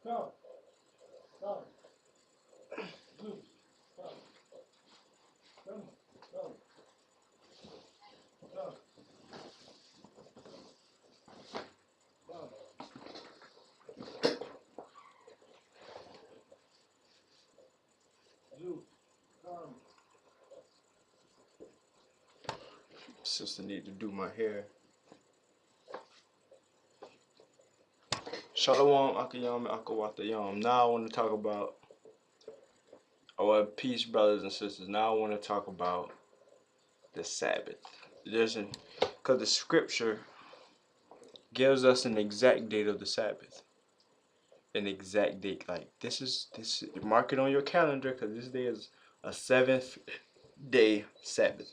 Come, come, Zeus, come, come, come, come, come. Zeus, come. Sister need to do my hair. Shalom, Akiyam, Akawatayam. Now I want to talk about, peace, brothers and sisters. Now I want to talk about the Sabbath. Because the scripture gives us an exact date of the Sabbath. An exact date. Like, mark it on your calendar, because this day is a 7th day Sabbath.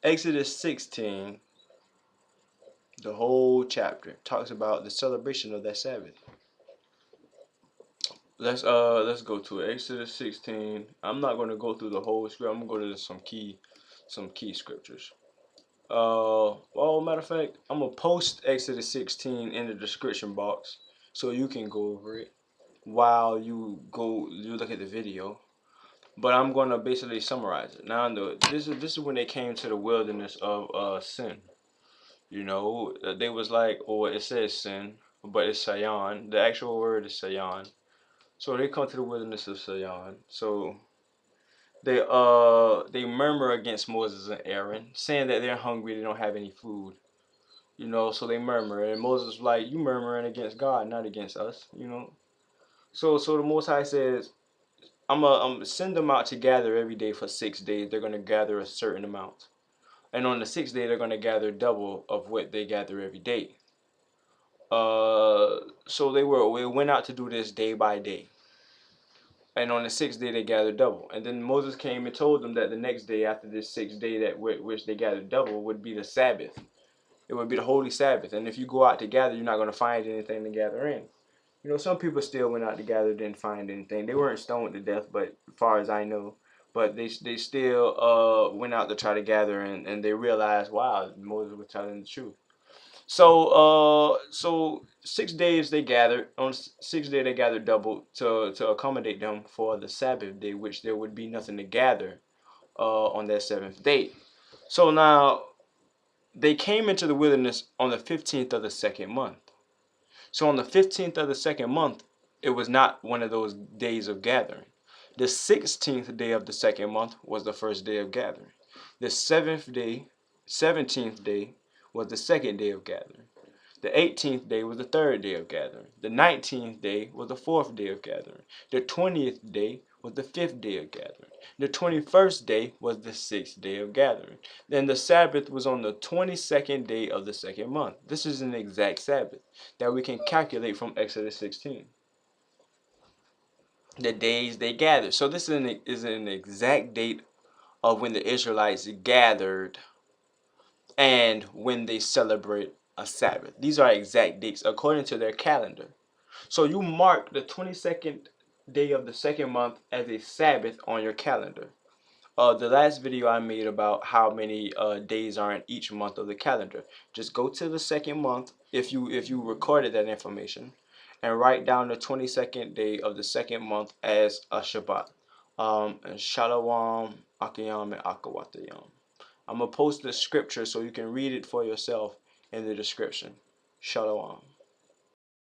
Exodus 16, the whole chapter, talks about the celebration of that Sabbath. Let's go to it. Exodus 16. I'm not going to go through the whole script. I'm going to go to some key scriptures. Well, matter of fact, I'm gonna post Exodus 16 in the description box so you can go over it while you look at the video. But I'm gonna basically summarize it. Now, this is when they came to the wilderness of Sin. You know, they was like, oh, it says Sin, but it's Sayan. The actual word is Sayan. So they come to the wilderness of Sayan. So they murmur against Moses and Aaron, saying that they're hungry, they don't have any food. You know, so they murmur, and Moses was like, "You murmuring against God, not against us." You know, so the Most High says, I'm send them out to gather every day for 6 days. They're gonna gather a certain amount, and on the 6th day they're gonna gather double of what they gather every day. So we went out to do this day by day. And on the 6th day they gathered double. And then Moses came and told them that the next day after this 6th day that which they gathered double would be the Sabbath. It would be the Holy Sabbath. And if you go out to gather, you're not going to find anything to gather in. You know, some people still went out to gather, didn't find anything. They weren't stoned to death, but as far as I know. But they still went out to try to gather, and they realized, wow, Moses was telling the truth. So 6 days they gathered. On 6th day they gathered double to accommodate them for the Sabbath day, which there would be nothing to gather on that 7th day. So now they came into the wilderness on the 15th of the second month. So on the 15th of the second month, it was not one of those days of gathering. The 16th day of the second month was the first day of gathering. The 17th day was the second day of gathering. The 18th day was the third day of gathering. The 19th day was the fourth day of gathering. The 20th day was the fifth day of gathering. The 21st day was the sixth day of gathering. Then the Sabbath was on the 22nd day of the second month. This is an exact Sabbath that we can calculate from Exodus 16. The days they gathered. So this is an exact date of when the Israelites gathered and when they celebrate a Sabbath. These are exact dates according to their calendar. So you mark the 22nd day of the second month as a Sabbath on your calendar. The last video I made about how many days are in each month of the calendar. Just go to the second month if you recorded that information, and write down the 22nd day of the second month as a Shabbat. And Shalom, Akiyam, and Akawatayam. I'm going to post the scripture so you can read it for yourself in the description. Shalom.